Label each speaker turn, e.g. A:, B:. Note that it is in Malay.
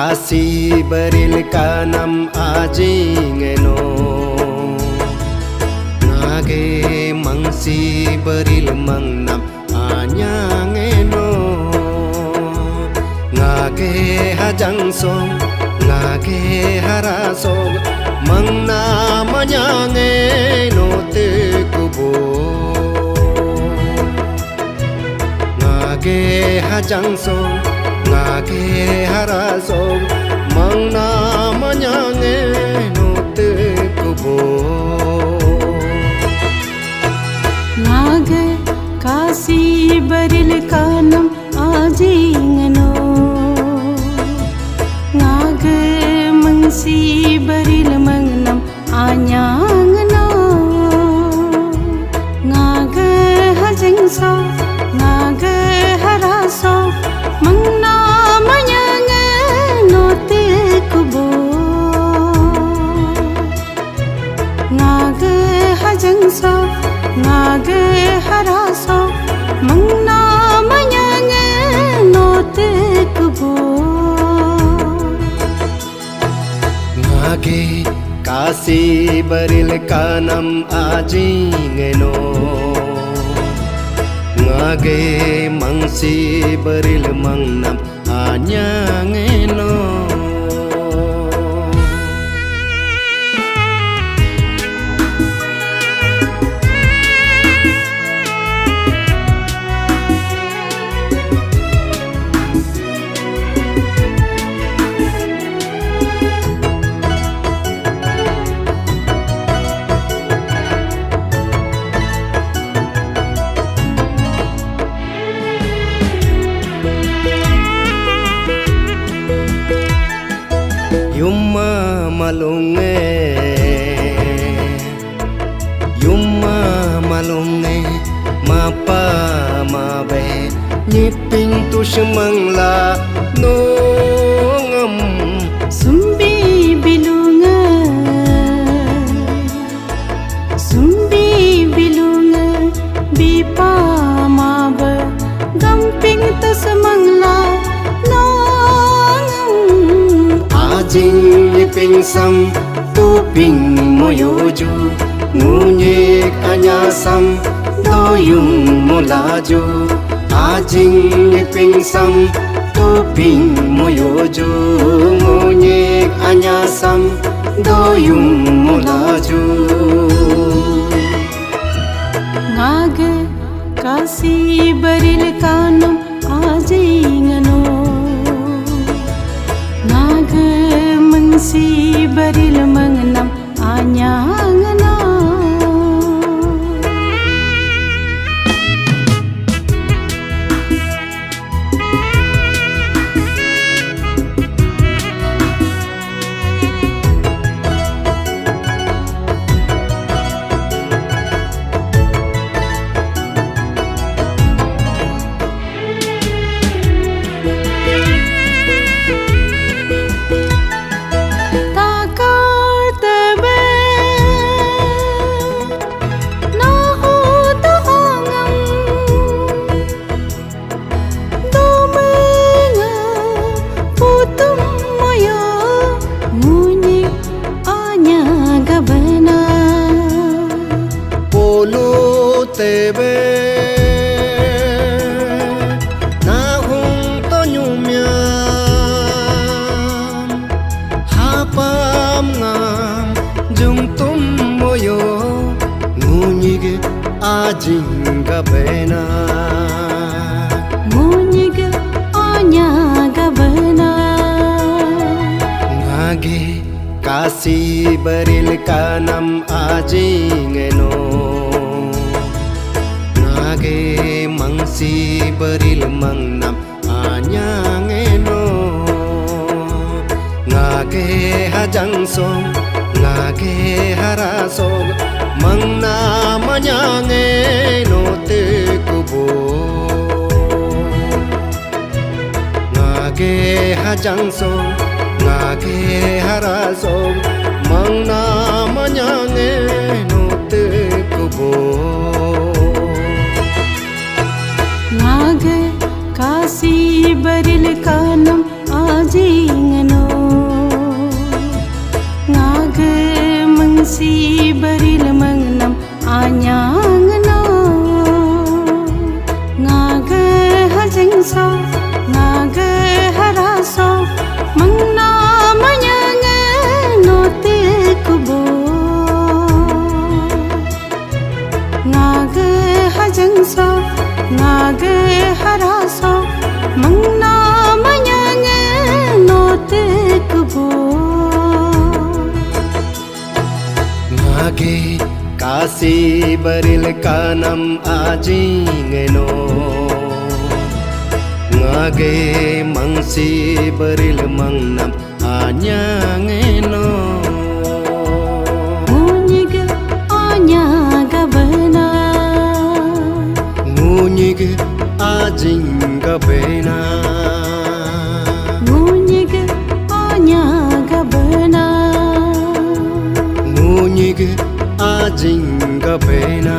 A: Kasi beril kanam ajingeno Ngage mangsi beril mangnam anyangeno Ngage hajang song Ngage harasong Mangna manyangeno te kubo Ngage hajang song Ngage harasong Mangna manyangeno te kubo
B: Ngage kasi beril kanam ajingeno Ngage mangsi beril mangnam anyangeno Ngage hajang so Ngage haraso Mangna manyangeno te kubo Ngage hajang so Ngage haraso Mangna manyangeno te kubo
A: Ngage kasi beril kanam ajingeno Ngage mangsi beril mangnam anyangeno Yumma malunge mapa mabe nyiping tu semangla nongam
B: Sumbi bilunga bipa maba gamping tu semangla nongam
A: Ajing nyiping sam tuping moyoju Ngunyek anyasam doyung molaju Ajing nyiping sam tuping moyoju Ngunyek anyasam doyung molaju
B: Ngage kasi beril kanam ajingeno Ngage mangsi beril mangnam anyangeno
A: Tebe nahung to nyumyan hapam ngam jung tum moyo ngunyig ajing gabena
B: ngunyig anya gabena
A: Ngage kasi beril kanam ajingeno Ngage mangsi beril mangnam anyangeno Ngage hajang song Ngage harasong Mangna manyangeno te kubo Ngage hajang song Ngage harasong Mangna manyangeno te kubo
B: Ngage kasi beril kanam ajingeno mangsi baril mangnam anyang no ngaga hajeng so ngaga haraso mangna manyang no te kubo ngaga hajeng so ngaga haraso mangna manyang no te kubo
A: ngage kasi baril kanam ajingeno ngage mangsi baril mangnam anyangeno
B: ngunyig anyaga bana
A: ngunyig ajinga bena
B: ngunyig anyaga bana
A: ngunyig ajinga bena